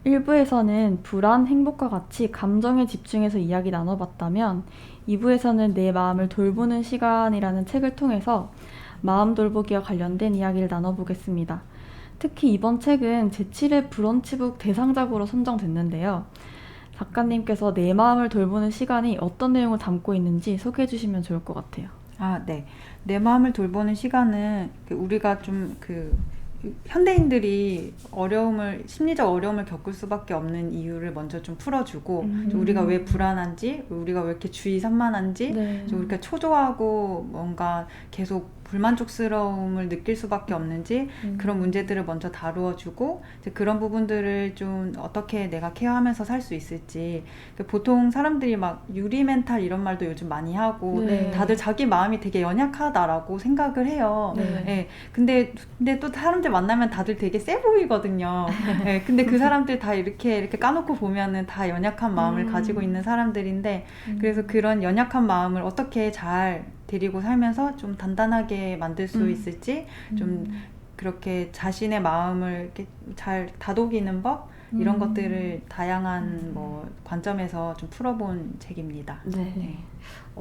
1부에서는 불안, 행복과 같이 감정에 집중해서 이야기 나눠봤다면 2부에서는 내 마음을 돌보는 시간이라는 책을 통해서 마음 돌보기와 관련된 이야기를 나눠보겠습니다. 특히 이번 책은 제7회 브런치북 대상작으로 선정됐는데요. 작가님께서 내 마음을 돌보는 시간이 어떤 내용을 담고 있는지 소개해 주시면 좋을 것 같아요. 네. 내 마음을 돌보는 시간은 우리가 좀 현대인들이 심리적 어려움을 겪을 수밖에 없는 이유를 먼저 좀 풀어주고, 우리가 왜 불안한지, 우리가 왜 이렇게 주의 산만한지, 네. 좀 우리가 초조하고 뭔가 계속 불만족스러움을 느낄 수밖에 없는지, 그런 문제들을 먼저 다루어주고, 이제 그런 부분들을 좀 어떻게 내가 케어하면서 살 수 있을지. 보통 사람들이 막 유리 멘탈 이런 말도 요즘 많이 하고, 네. 다들 자기 마음이 되게 연약하다라고 생각을 해요. 네. 네. 근데 또 사람들 만나면 다들 되게 세 보이거든요. 네. 근데 그 사람들 다 이렇게 까놓고 보면은 다 연약한 마음을 가지고 있는 사람들인데, 그래서 그런 연약한 마음을 어떻게 잘 데리고 살면서 좀 단단하게 만들 수 있을지, 좀 그렇게 자신의 마음을 이렇게 잘 다독이는 법, 이런 것들을 다양한 관점에서 좀 풀어본 책입니다. 네.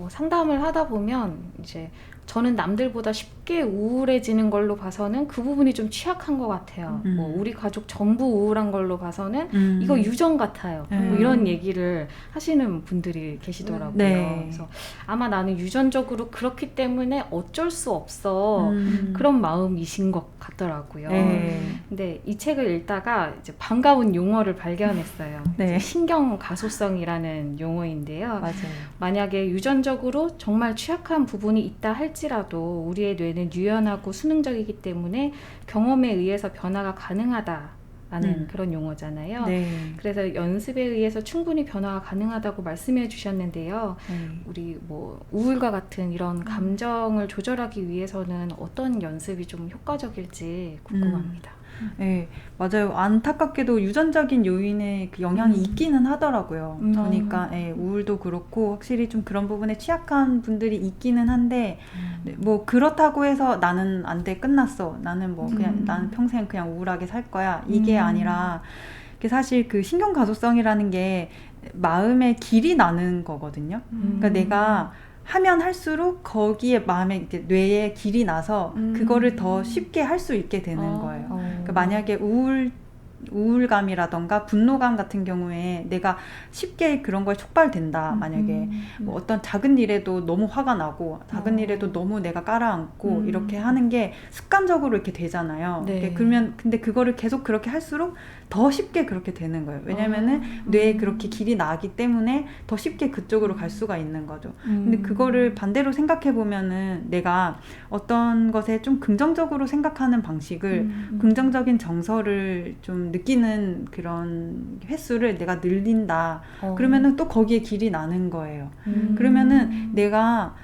상담을 하다 보면 이제 저는 남들보다 쉽게 우울해지는 걸로 봐서는 그 부분이 좀 취약한 것 같아요. 우리 가족 전부 우울한 걸로 봐서는 이거 유전 같아요. 이런 얘기를 하시는 분들이 계시더라고요. 네. 그래서 아마 나는 유전적으로 그렇기 때문에 어쩔 수 없어 그런 마음이신 것 같더라고요. 근데 이 책을 읽다가 이제 반가운 용어를 발견했어요. 네. 신경 가소성이라는 용어인데요. 맞아요. 만약에 유전적으로 정말 취약한 부분이 있다 할지라도 우리의 뇌는 유연하고 수능적이기 때문에 경험에 의해서 변화가 가능하다라는 그런 용어잖아요. 네. 그래서 연습에 의해서 충분히 변화가 가능하다고 말씀해 주셨는데요. 우리 우울과 같은 이런 감정을 조절하기 위해서는 어떤 연습이 좀 효과적일지 궁금합니다. 네, 맞아요. 안타깝게도 유전적인 요인의 그 영향이 있기는 하더라고요. 그러니까 우울도 그렇고 확실히 좀 그런 부분에 취약한 분들이 있기는 한데, 그렇다고 해서 나는 안 돼, 끝났어, 나는 나는 평생 그냥 우울하게 살 거야, 이게 아니라, 사실 그 신경 가소성이라는 게 마음의 길이 나는 거거든요. 그러니까 내가 하면 할수록 거기에 마음에 이렇게 뇌에 길이 나서 그거를 더 쉽게 할 수 있게 되는 거예요. 그러니까 만약에 우울감이라던가 분노감 같은 경우에 내가 쉽게 그런 거에 촉발된다. 만약에 어떤 작은 일에도 너무 화가 나고 작은 일에도 너무 내가 깔아앉고 이렇게 하는 게 습관적으로 이렇게 되잖아요. 네. 근데 그거를 계속 그렇게 할수록 더 쉽게 그렇게 되는 거예요. 왜냐면은 뇌에 그렇게 길이 나기 때문에 더 쉽게 그쪽으로 갈 수가 있는 거죠. 근데 그거를 반대로 생각해 보면은 내가 어떤 것에 좀 긍정적으로 생각하는 방식을, 긍정적인 정서를 좀 느끼는 그런 횟수를 내가 늘린다. 그러면은 또 거기에 길이 나는 거예요. 그러면은 내가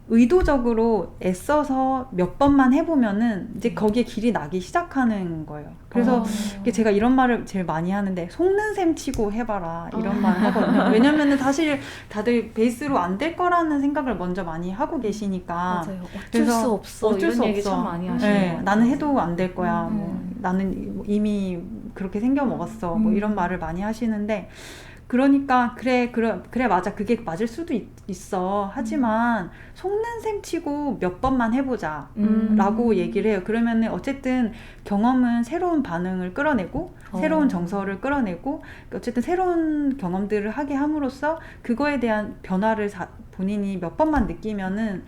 의도적으로 애써서 몇 번만 해보면은 이제 거기에 길이 나기 시작하는 거예요. 그래서 제가 이런 말을 제일 많이 하는데, 속는 셈 치고 해봐라, 이런 말을 하거든요. 왜냐면은 사실 다들 베이스로 안 될 거라는 생각을 먼저 많이 하고 계시니까. 맞아요. 어쩔 수 없어. 이런 얘기 참 많이 하시는 것 같아요. 나는 해도 안 될 거야. 나는 이미 그렇게 생겨 먹었어. 이런 말을 많이 하시는데, 그러니까 그래 맞아, 그게 맞을 수도 있어. 하지만 속는 셈 치고 몇 번만 해보자 라고 얘기를 해요. 그러면은 어쨌든 경험은 새로운 반응을 끌어내고 새로운 정서를 끌어내고, 어쨌든 새로운 경험들을 하게 함으로써 그거에 대한 변화를 본인이 몇 번만 느끼면은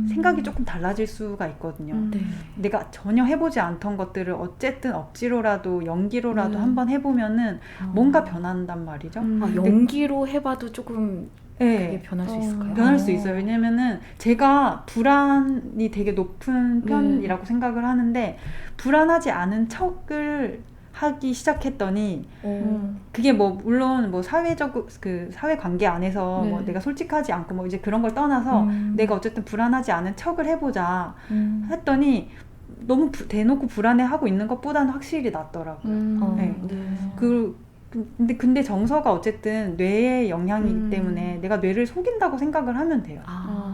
생각이 조금 달라질 수가 있거든요. 내가 전혀 해보지 않던 것들을 어쨌든 억지로라도 연기로라도 한번 해보면은 뭔가 변한단 말이죠. 연기로 해봐도 조금 그게 변할 수 있을까요? 변할 수 있어요. 왜냐면은 제가 불안이 되게 높은 편이라고 생각을 하는데, 불안하지 않은 척을 하기 시작했더니 그게 물론 사회적 사회 관계 안에서 내가 솔직하지 않고 이제 그런 걸 떠나서 내가 어쨌든 불안하지 않은 척을 해보자 했더니 너무 대놓고 불안해하고 있는 것보다는 확실히 낫더라고요. 근데 정서가 어쨌든 뇌의 영향이기 때문에 내가 뇌를 속인다고 생각을 하면 돼요.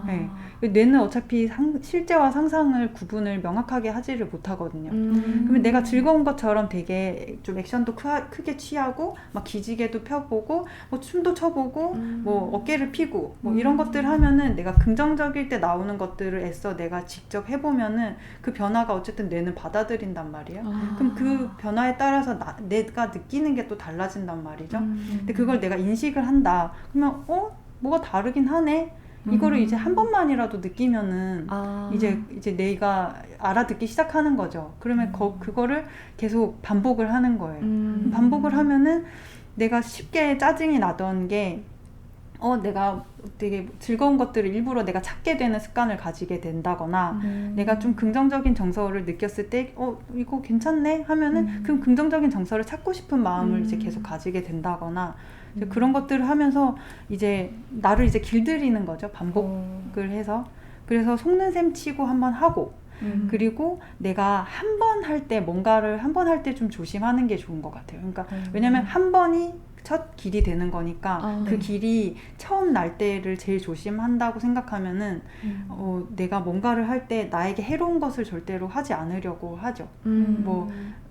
네. 뇌는 어차피 실제와 상상을 구분을 명확하게 하지를 못하거든요. 그러면 내가 즐거운 것처럼 되게 좀 액션도 크게 취하고 막 기지개도 펴보고 뭐 춤도 춰보고 뭐 어깨를 피고 뭐 이런 것들 하면은 내가 긍정적일 때 나오는 것들을 애써 내가 직접 해보면은 그 변화가 어쨌든 뇌는 받아들인단 말이에요. 그럼 그 변화에 따라서 내가 느끼는 게 또 달라진단 말이죠. 근데 그걸 내가 인식을 한다. 그러면 뭐가 다르긴 하네. 이거를 이제 한 번만이라도 느끼면은 이제 내가 알아듣기 시작하는 거죠. 그러면 그거를 계속 반복을 하는 거예요. 반복을 하면은 내가 쉽게 짜증이 나던 게 내가 되게 즐거운 것들을 일부러 내가 찾게 되는 습관을 가지게 된다거나 내가 좀 긍정적인 정서를 느꼈을 때 이거 괜찮네 하면은 그 긍정적인 정서를 찾고 싶은 마음을 이제 계속 가지게 된다거나 이제 그런 것들을 하면서 이제 나를 이제 길들이는 거죠. 반복을 해서. 그래서 속는 셈 치고 한번 하고 그리고 내가 한 번 할 때 뭔가를 한 번 할 때 좀 조심하는 게 좋은 것 같아요. 그러니까 왜냐면 한 번이 첫 길이 되는 거니까 그 길이 처음 날 때를 제일 조심한다고 생각하면은 내가 뭔가를 할 때 나에게 해로운 것을 절대로 하지 않으려고 하죠.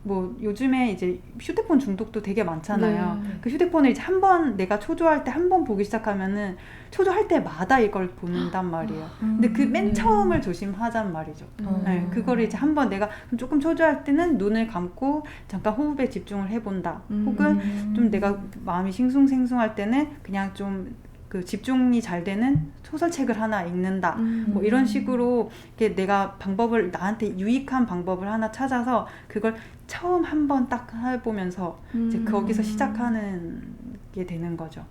뭐 요즘에 이제 휴대폰 중독도 되게 많잖아요. 네. 그 휴대폰을 이제 한 번 내가 초조할 때 한 번 보기 시작하면은 초조할 때마다 이걸 본단 말이에요. 근데 그 맨 처음을 조심하잔 말이죠. 네, 그거를 이제 한 번 내가 조금 초조할 때는 눈을 감고 잠깐 호흡에 집중을 해본다. 혹은 좀 내가 마음이 싱숭생숭할 때는 그냥 좀 그 집중이 잘 되는 소설책을 하나 읽는다. 뭐 이런 식으로 이렇게 내가 방법을 나한테 유익한 방법을 하나 찾아서 그걸 처음 한 번 딱 해보면서 이제 거기서 시작하는 게 되는 거죠.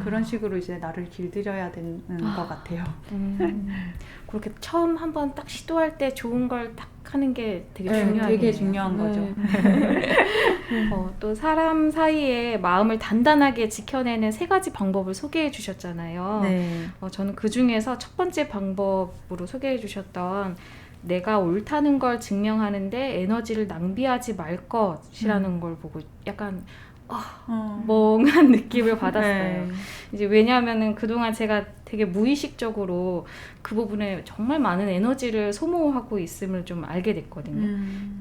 그런 식으로 이제 나를 길들여야 되는 것 같아요. 그렇게 처음 한번 딱 시도할 때 좋은 걸 딱 하는 게 되게 중요하네요. 되게 중요한 거죠. 또 사람 사이에 마음을 단단하게 지켜내는 3가지 방법을 소개해 주셨잖아요. 네. 저는 그 중에서 첫 번째 방법으로 소개해 주셨던 내가 옳다는 걸 증명하는데 에너지를 낭비하지 말 것이라는 걸 보고 약간 멍한 느낌을 받았어요. 네. 이제 왜냐하면은 그동안 제가 되게 무의식적으로 그 부분에 정말 많은 에너지를 소모하고 있음을 좀 알게 됐거든요.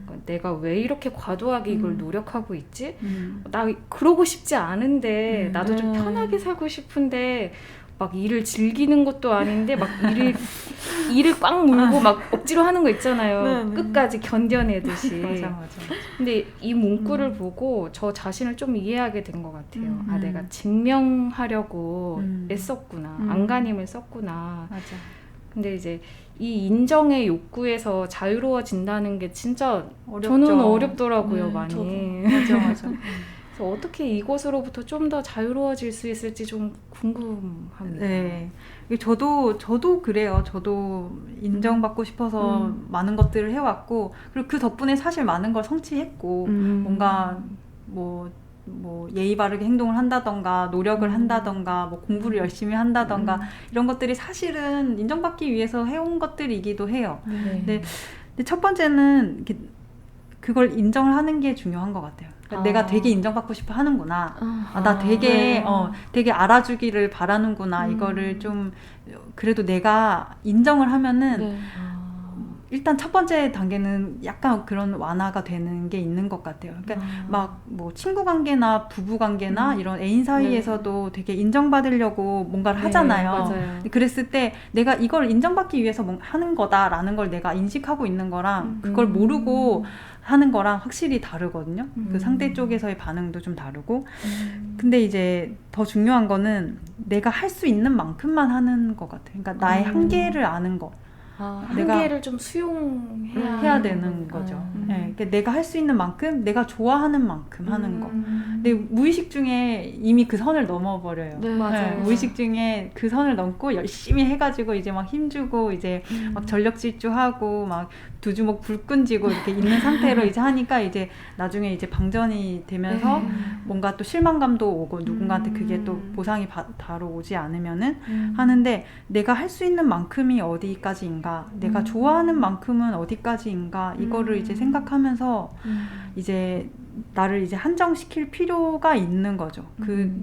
그러니까 내가 왜 이렇게 과도하게 이걸 노력하고 있지? 나 그러고 싶지 않은데 나도 좀 편하게 살고 싶은데 막 일을 즐기는 것도 아닌데 막 일을 꽉 물고 막 억지로 하는 거 있잖아요. 끝까지 견뎌내듯이. 맞아. 근데 이 문구를 보고 저 자신을 좀 이해하게 된 것 같아요. 내가 증명하려고 애썼구나. 안간힘을 썼구나. 맞아. 근데 이제 이 인정의 욕구에서 자유로워진다는 게 진짜 어렵죠. 저는 어렵더라고요, 많이. 맞아. 그래서 어떻게 이것으로부터 좀 더 자유로워질 수 있을지 좀 궁금합니다. 네. 저도 그래요. 저도 인정받고 싶어서 많은 것들을 해왔고, 그리고 그 덕분에 사실 많은 걸 성취했고, 뭔가 뭐 예의 바르게 행동을 한다던가, 노력을 한다던가, 뭐 공부를 열심히 한다던가, 이런 것들이 사실은 인정받기 위해서 해온 것들이기도 해요. 근데 첫 번째는 그걸 인정을 하는 게 중요한 것 같아요. 내가 되게 인정받고 싶어 하는구나. 나 되게 되게 알아주기를 바라는구나. 이거를 좀 그래도 내가 인정을 하면은 일단 첫 번째 단계는 약간 그런 완화가 되는 게 있는 것 같아요. 그러니까 막 뭐 친구 관계나 부부 관계나 이런 애인 사이에서도 되게 인정받으려고 뭔가를 하잖아요. 맞아요. 그랬을 때 내가 이걸 인정받기 위해서 하는 거다라는 걸 내가 인식하고 있는 거랑 그걸 모르고 하는 거랑 확실히 다르거든요. 그 상대 쪽에서의 반응도 좀 다르고. 근데 이제 더 중요한 거는 내가 할 수 있는 만큼만 하는 것 같아요. 그러니까 나의 한계를 아는 거. 한계를 좀 수용해야 해야 되는 거죠. 네, 그러니까 내가 할 수 있는 만큼, 내가 좋아하는 만큼 하는 거. 근데 무의식 중에 이미 그 선을 넘어버려요. 맞아요. 네, 무의식 중에 그 선을 넘고 열심히 해가지고 이제 막 힘주고 이제 막 전력 질주하고 막 두 주먹 불끈 쥐고 이렇게 있는 상태로 이제 하니까 이제 나중에 이제 방전이 되면서 뭔가 또 실망감도 오고 누군가한테 그게 또 보상이 바로 오지 않으면은 하는데 내가 할 수 있는 만큼이 어디까지인가, 내가 좋아하는 만큼은 어디까지인가 이거를 이제 생각하면서 이제 나를 이제 한정시킬 필요가 있는 거죠. 그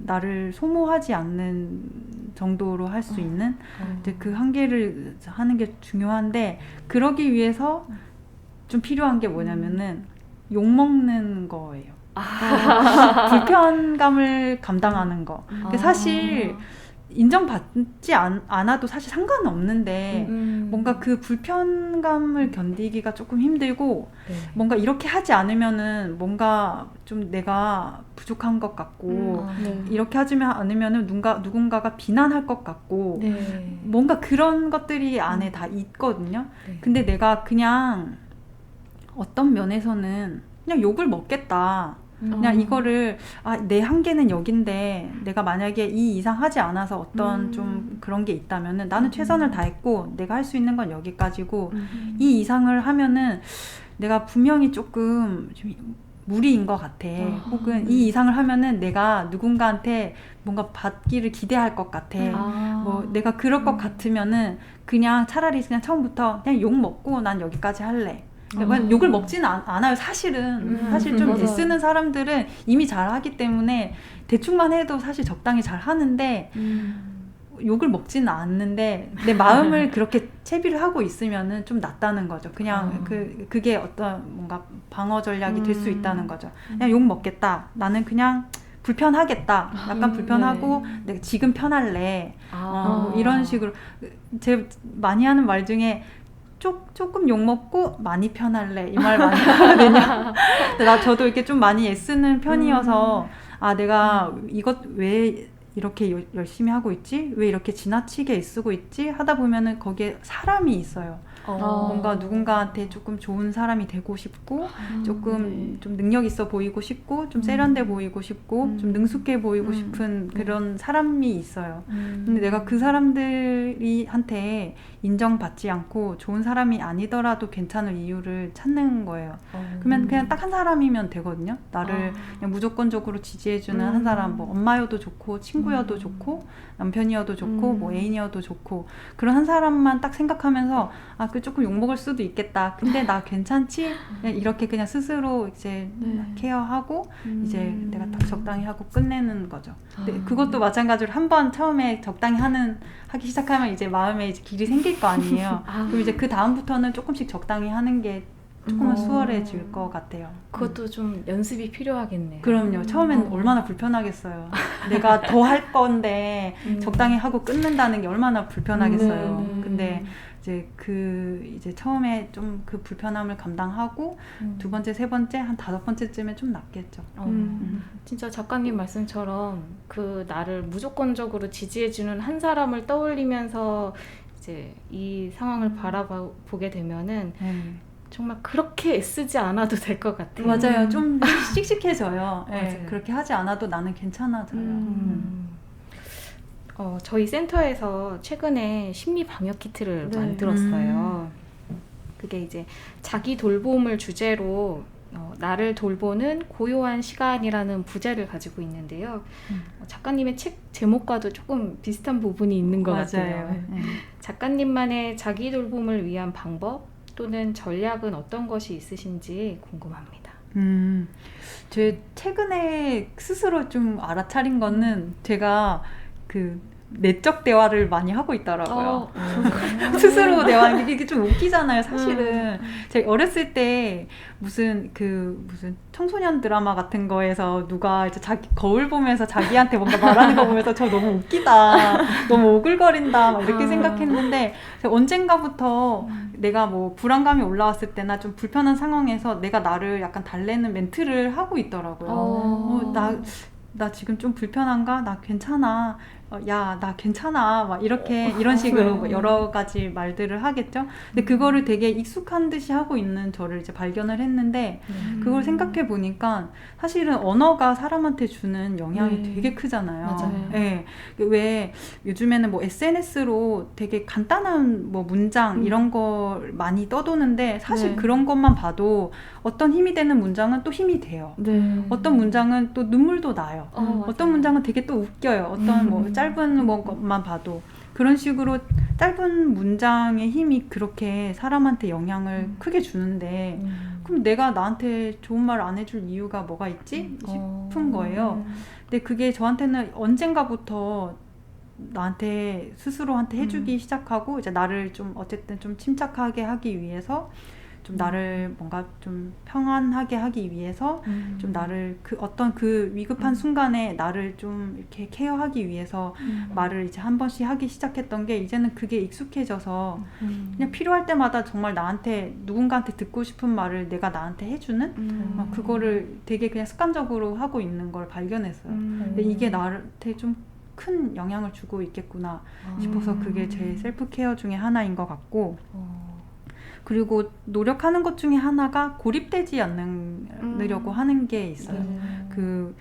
나를 소모하지 않는 정도로 할 수 있는 이제 그 한계를 하는 게 중요한데, 그러기 위해서 좀 필요한 게 뭐냐면은 욕먹는 거예요. 불편감을 감당하는 거. 사실 인정받지 않아도 사실 상관은 없는데 뭔가 그 불편감을 견디기가 조금 힘들고, 네. 뭔가 이렇게 하지 않으면은 뭔가 좀 내가 부족한 것 같고, 네. 이렇게 하지 않으면은 누군가가 비난할 것 같고, 네. 뭔가 그런 것들이 안에 다 있거든요. 네. 근데 내가 그냥 어떤 면에서는 그냥 욕을 먹겠다. 그냥 이거를 내 한계는 여긴데 내가 만약에 이 이상 하지 않아서 어떤 좀 그런 게 있다면은 나는 최선을 다했고 내가 할 수 있는 건 여기까지고, 이 이상을 하면은 내가 분명히 조금 좀 무리인 것 같아. 혹은 이 이상을 하면은 내가 누군가한테 뭔가 받기를 기대할 것 같아. 뭐 내가 그럴 것 같으면은 그냥 차라리 그냥 처음부터 그냥 욕 먹고 난 여기까지 할래. 그러니까 욕을 먹지는 않아요. 사실은 사실 좀 맞아요. 애쓰는 사람들은 이미 잘하기 때문에 대충만 해도 사실 적당히 잘 하는데, 욕을 먹지는 않는데 내 마음을 그렇게 채비를 하고 있으면은 좀 낫다는 거죠. 그냥 그게 어떤 뭔가 방어 전략이 될 수 있다는 거죠. 그냥 욕 먹겠다. 나는 그냥 불편하겠다. 약간 불편하고 내가 지금 편할래. 뭐 이런 식으로. 제 많이 하는 말 중에 조금 욕먹고 많이 편할래, 이 말 많이 하거든요. 근데 저도 이렇게 좀 많이 애쓰는 편이어서 내가 이것 왜 이렇게 열심히 하고 있지? 왜 이렇게 지나치게 애쓰고 있지? 하다 보면은 거기에 사람이 있어요. 뭔가 누군가한테 조금 좋은 사람이 되고 싶고, 조금 좀 능력 있어 보이고 싶고, 좀 세련돼 보이고 싶고, 좀 능숙해 보이고 싶은 그런 사람이 있어요. 근데 내가 그 사람들한테 인정받지 않고 좋은 사람이 아니더라도 괜찮을 이유를 찾는 거예요. 그러면 그냥 딱 한 사람이면 되거든요. 나를 그냥 무조건적으로 지지해주는 한 사람, 뭐 엄마여도 좋고, 친구여도 좋고, 남편이어도 좋고, 뭐 애인이어도 좋고, 그런 한 사람만 딱 생각하면서 그 조금 욕먹을 수도 있겠다. 근데 나 괜찮지? 그냥 이렇게 그냥 스스로 이제 케어하고 이제 내가 딱 적당히 하고 끝내는 거죠. 근데 그것도 마찬가지로 한번 처음에 적당히 하기 시작하면 이제 마음에 이제 길이 생길 거 아니에요. 그럼 이제 그 다음부터는 조금씩 적당히 하는 게 조금은 수월해질 것 같아요. 그것도 좀 연습이 필요하겠네요. 그럼요. 처음엔 얼마나 불편하겠어요. 내가 더 할 건데 적당히 하고 끊는다는 게 얼마나 불편하겠어요. 근데 이제 처음에 좀 그 불편함을 감당하고 두 번째, 세 번째, 한 5번째쯤에 좀 낫겠죠. 진짜 작가님 말씀처럼 그 나를 무조건적으로 지지해주는 한 사람을 떠올리면서 이제 이 상황을 바라보게 되면은 정말 그렇게 애쓰지 않아도 될 것 같아요. 맞아요. 좀 씩씩해져요. 맞아요. 그렇게 하지 않아도 나는 괜찮아져요. 저희 센터에서 최근에 심리 방역 키트를 네. 만들었어요. 그게 이제 자기 돌봄을 주제로 나를 돌보는 고요한 시간이라는 부제를 가지고 있는데요. 작가님의 책 제목과도 조금 비슷한 부분이 있는 것 같아요. 작가님만의 자기 돌봄을 위한 방법 또는 전략은 어떤 것이 있으신지 궁금합니다. 제 최근에 스스로 좀 알아차린 거는 제가 그 내적 대화를 많이 하고 있더라고요. 스스로 대화, 이게 좀 웃기잖아요, 사실은. 제가 어렸을 때 무슨 청소년 드라마 같은 거에서 누가 이제 자기 거울 보면서 자기한테 뭔가 말하는 거 보면서 저 너무 웃기다, 너무 오글거린다, 막 이렇게 생각했는데, 언젠가부터 내가 뭐 불안감이 올라왔을 때나 좀 불편한 상황에서 내가 나를 약간 달래는 멘트를 하고 있더라고요. 나 지금 좀 불편한가? 나 괜찮아. 야, 나 괜찮아. 막 이런 식으로 뭐 여러 가지 말들을 하겠죠. 근데 그거를 되게 익숙한 듯이 하고 있는 저를 이제 발견을 했는데, 그걸 생각해 보니까 사실은 언어가 사람한테 주는 영향이 되게 크잖아요. 맞아요. 네. 왜 요즘에는 뭐 SNS로 되게 간단한 뭐 문장 이런 거 많이 떠도는데, 사실 그런 것만 봐도 어떤 힘이 되는 문장은 또 힘이 돼요. 어떤 문장은 또 눈물도 나요. 어떤 문장은 되게 또 웃겨요. 어떤 뭐 짧은 것만 봐도. 그런 식으로 짧은 문장의 힘이 그렇게 사람한테 영향을 크게 주는데, 그럼 내가 나한테 좋은 말 안 해줄 이유가 뭐가 있지? 싶은 거예요. 근데 그게 저한테는 언젠가부터 나한테 스스로한테 해주기 시작하고 이제 나를 좀 어쨌든 좀 침착하게 하기 위해서 좀 나를 뭔가 좀 평안하게 하기 위해서 좀 나를 그 어떤 그 위급한 순간에 나를 좀 이렇게 케어하기 위해서 말을 이제 한 번씩 하기 시작했던 게 이제는 그게 익숙해져서 그냥 필요할 때마다 정말 나한테 누군가한테 듣고 싶은 말을 내가 나한테 해주는 그거를 되게 그냥 습관적으로 하고 있는 걸 발견했어요. 근데 이게 나한테 좀 큰 영향을 주고 있겠구나 싶어서 그게 제 셀프 케어 중에 하나인 것 같고 그리고 노력하는 것 중에 하나가 고립되지 않으려고 하는 게 있어요. 그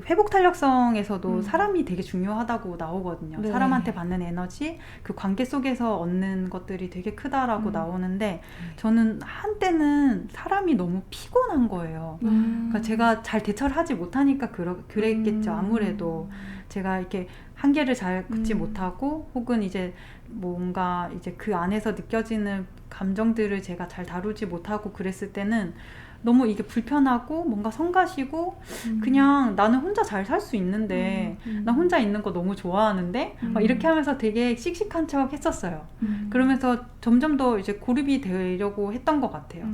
회복 탄력성에서도 사람이 되게 중요하다고 나오거든요. 네. 사람한테 받는 에너지, 그 관계 속에서 얻는 것들이 되게 크다라고 나오는데 저는 한때는 사람이 너무 피곤한 거예요. 그러니까 제가 잘 대처를 하지 못하니까 그랬겠죠. 아무래도 제가 이렇게 한계를 잘 긋지 못하고 혹은 이제 뭔가 이제 그 안에서 느껴지는 감정들을 제가 잘 다루지 못하고 그랬을 때는 너무 이게 불편하고 뭔가 성가시고 그냥 나는 혼자 잘 살 수 있는데 나 혼자 있는 거 너무 좋아하는데 막 이렇게 하면서 되게 씩씩한 척 했었어요. 그러면서 점점 더 이제 고립이 되려고 했던 것 같아요.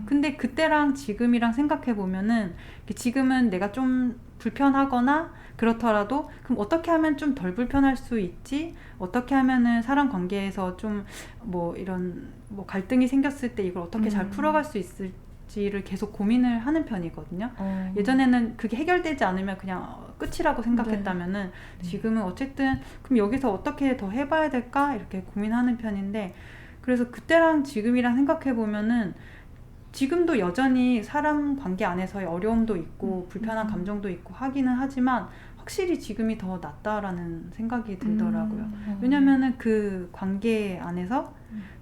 근데 그때랑 지금이랑 생각해 보면은 지금은 내가 좀 불편하거나 그렇더라도 그럼 어떻게 하면 좀 덜 불편할 수 있지? 어떻게 하면은 사람 관계에서 좀 뭐 이런 뭐 갈등이 생겼을 때 이걸 어떻게 잘 풀어갈 수 있을지를 계속 고민을 하는 편이거든요. 예전에는 그게 해결되지 않으면 그냥 끝이라고 생각했다면은 지금은 어쨌든 그럼 여기서 어떻게 더 해봐야 될까? 이렇게 고민하는 편인데 그래서 그때랑 지금이랑 생각해 보면은 지금도 여전히 사람 관계 안에서의 어려움도 있고 불편한 감정도 있고 하기는 하지만 확실히 지금이 더 낫다라는 생각이 들더라고요. 왜냐면은 그 관계 안에서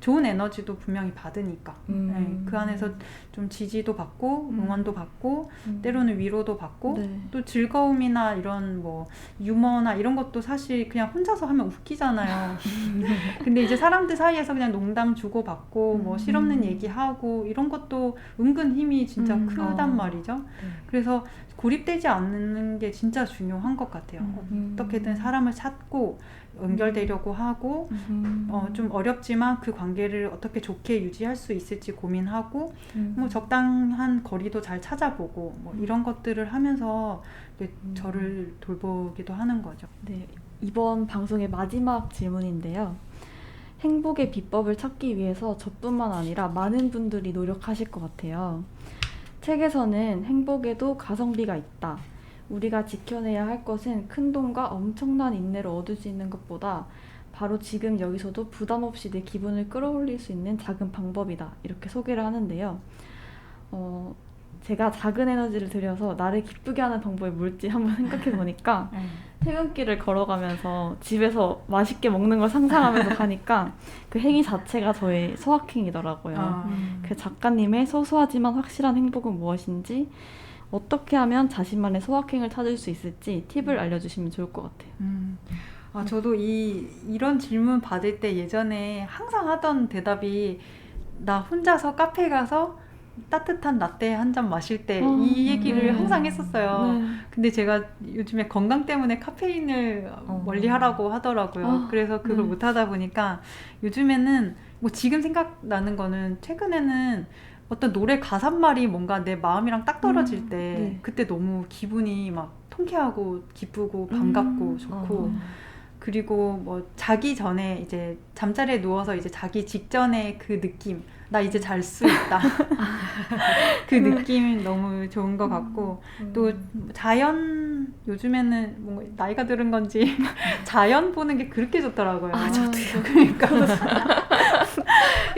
좋은 에너지도 분명히 받으니까 네, 그 안에서 좀 지지도 받고 응원도 받고 때로는 위로도 받고 또 즐거움이나 이런 뭐 유머나 이런 것도 사실 그냥 혼자서 하면 웃기잖아요. 근데 이제 사람들 사이에서 그냥 농담 주고받고 뭐 실없는 얘기하고 이런 것도 은근 힘이 진짜 크단 말이죠. 그래서 고립되지 않는 게 진짜 중요한 것 같아요. 어떻게든 사람을 찾고 연결되려고 하고 좀 어렵지만 그 관계를 어떻게 좋게 유지할 수 있을지 고민하고 뭐 적당한 거리도 잘 찾아보고 뭐 이런 것들을 하면서 저를 돌보기도 하는 거죠. 네, 이번 방송의 마지막 질문인데요. 행복의 비법을 찾기 위해서 저뿐만 아니라 많은 분들이 노력하실 것 같아요. 책에서는 행복에도 가성비가 있다. 우리가 지켜내야 할 것은 큰 돈과 엄청난 인내를 얻을 수 있는 것보다 바로 지금 여기서도 부담 없이 내 기분을 끌어올릴 수 있는 작은 방법이다. 이렇게 소개를 하는데요. 제가 작은 에너지를 들여서 나를 기쁘게 하는 방법이 뭘지 한번 생각해 보니까 퇴근길을 걸어가면서 집에서 맛있게 먹는 걸 상상하면서 가니까 그 행위 자체가 저의 소확행이더라고요. 그 작가님의 소소하지만 확실한 행복은 무엇인지 어떻게 하면 자신만의 소확행을 찾을 수 있을지 팁을 알려주시면 좋을 것 같아요. 저도 이런 질문 받을 때 예전에 항상 하던 대답이 나 혼자서 카페 가서 따뜻한 라떼 한 잔 마실 때 이 얘기를 항상 했었어요. 근데 제가 요즘에 건강 때문에 카페인을 멀리하라고 하더라고요. 그래서 그걸 못하다 보니까 요즘에는 뭐 지금 생각나는 거는 최근에는 어떤 노래 가사말이 뭔가 내 마음이랑 딱 떨어질 때 그때 너무 기분이 막 통쾌하고 기쁘고 반갑고 좋고 그리고 뭐 자기 전에 이제 잠자리에 누워서 이제 자기 직전에 그 느낌 나 이제 잘 수 있다 그 느낌이 너무 좋은 것 같고 또 자연 요즘에는 뭐 나이가 들은 건지 자연 보는 게 그렇게 좋더라고요. 저도요. 그러니까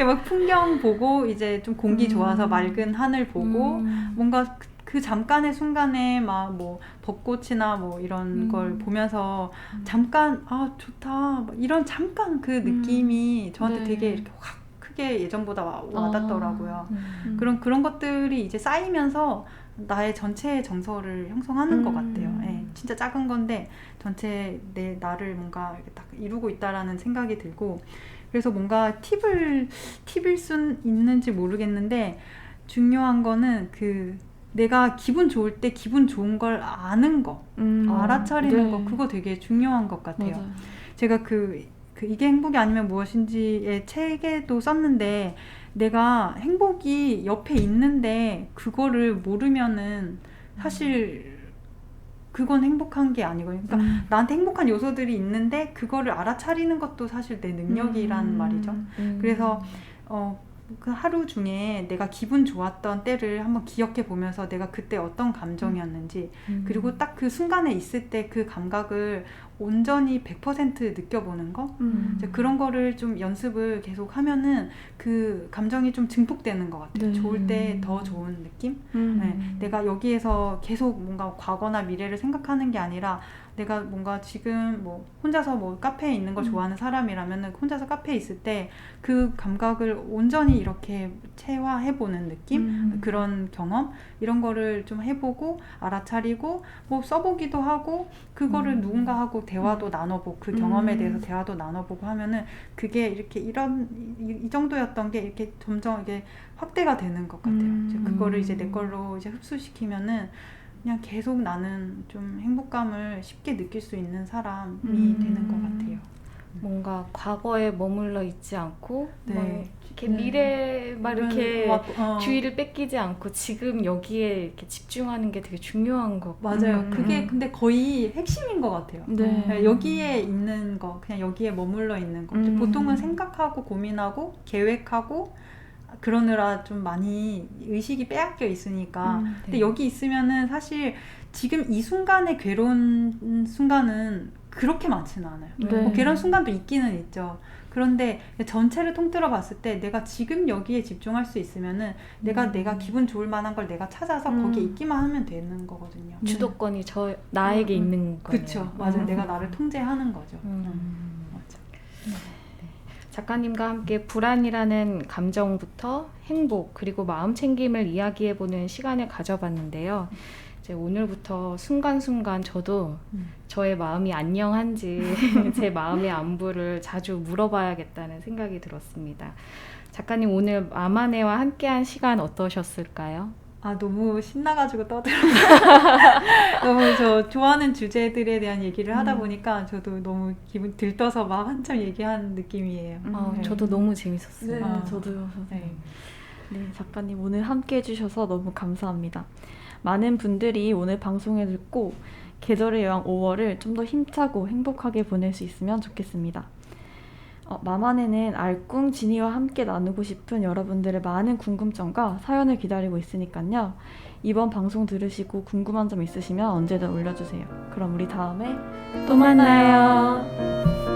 막 풍경 보고 이제 좀 공기 좋아서 맑은 하늘 보고 뭔가 그 잠깐의 순간에 막 뭐 벚꽃이나 뭐 이런 걸 보면서 잠깐 좋다 막 이런 잠깐 그 느낌이 저한테 되게 이렇게 확 크게 예전보다 와닿더라고요. 그런 것들이 이제 쌓이면서 나의 전체 정서를 형성하는 것 같아요. 예, 진짜 작은 건데 전체 나를 뭔가 이렇게 딱 이루고 있다라는 생각이 들고 그래서 뭔가 팁일 순 있는지 모르겠는데 중요한 거는 그 내가 기분 좋을 때 기분 좋은 걸 아는 거, 알아차리는 네. 거, 그거 되게 중요한 것 같아요. 맞아요. 제가 이게 행복이 아니면 무엇인지의 책에도 썼는데, 내가 행복이 옆에 있는데 그거를 모르면은 사실 그건 행복한 게 아니거든요. 그러니까 나한테 행복한 요소들이 있는데 그거를 알아차리는 것도 사실 내 능력이란 말이죠. 그래서 그 하루 중에 내가 기분 좋았던 때를 한번 기억해 보면서 내가 그때 어떤 감정이었는지, 그리고 딱 그 순간에 있을 때 그 감각을 온전히 100% 느껴보는 거, 이제 그런 거를 좀 연습을 계속 하면은 그 감정이 좀 증폭되는 것 같아요. 네. 좋을 때 더 좋은 느낌? 네, 내가 여기에서 계속 뭔가 과거나 미래를 생각하는 게 아니라, 내가 뭔가 지금 뭐 혼자서 뭐 카페에 있는 걸 좋아하는 사람이라면은 혼자서 카페에 있을 때 그 감각을 온전히 이렇게 체화해보는 느낌? 그런 경험? 이런 거를 좀 해보고 알아차리고 뭐 써보기도 하고, 그거를 누군가하고 대화도 나눠보고, 그 경험에 대해서 대화도 나눠보고 하면은 그게 이렇게 이 정도였던 게 이렇게 점점 이게 확대가 되는 것 같아요. 이제 그거를 이제 내 걸로 이제 흡수시키면은 그냥 계속 나는 좀 행복감을 쉽게 느낄 수 있는 사람이 되는 것 같아요. 뭔가 과거에 머물러 있지 않고 네. 막 이렇게 미래 막 이렇게 어. 주의를 뺏기지 않고 지금 여기에 이렇게 집중하는 게 되게 중요한 것 맞아요. 그게 근데 거의 핵심인 것 같아요. 네. 여기에 있는 거, 그냥 여기에 머물러 있는 거. 보통은 생각하고 고민하고 계획하고 그러느라 좀 많이 의식이 빼앗겨 있으니까. 근데 네. 여기 있으면은 사실 지금 이 순간에 괴로운 순간은 그렇게 많지는 않아요. 네. 뭐 괴로운 순간도 있기는 있죠. 그런데 전체를 통틀어 봤을 때 내가 지금 여기에 집중할 수 있으면은 내가 기분 좋을 만한 걸 내가 찾아서 거기에 있기만 하면 되는 거거든요. 주도권이 나에게 있는 거예요. 그쵸. 맞아요. 내가 나를 통제하는 거죠. 맞아. 작가님과 함께 불안이라는 감정부터 행복, 그리고 마음 챙김을 이야기해보는 시간을 가져봤는데요. 이제 오늘부터 순간순간 저도 저의 마음이 안녕한지 제 마음의 안부를 자주 물어봐야겠다는 생각이 들었습니다. 작가님, 오늘 마마네와 함께한 시간 어떠셨을까요? 너무 신나가지고 떠들어. 너무 저 좋아하는 주제들에 대한 얘기를 하다 보니까 저도 너무 기분 들떠서 막 한참 얘기한 느낌이에요. 네. 저도 너무 재밌었어요. 네, 저도요. 네. 네, 작가님 오늘 함께 해주셔서 너무 감사합니다. 많은 분들이 오늘 방송을 듣고 계절의 여왕 5월을 좀 더 힘차고 행복하게 보낼 수 있으면 좋겠습니다. 마마네는 알꿍 지니와 함께 나누고 싶은 여러분들의 많은 궁금점과 사연을 기다리고 있으니까요. 이번 방송 들으시고 궁금한 점 있으시면 언제든 올려주세요. 그럼 우리 다음에 또 만나요.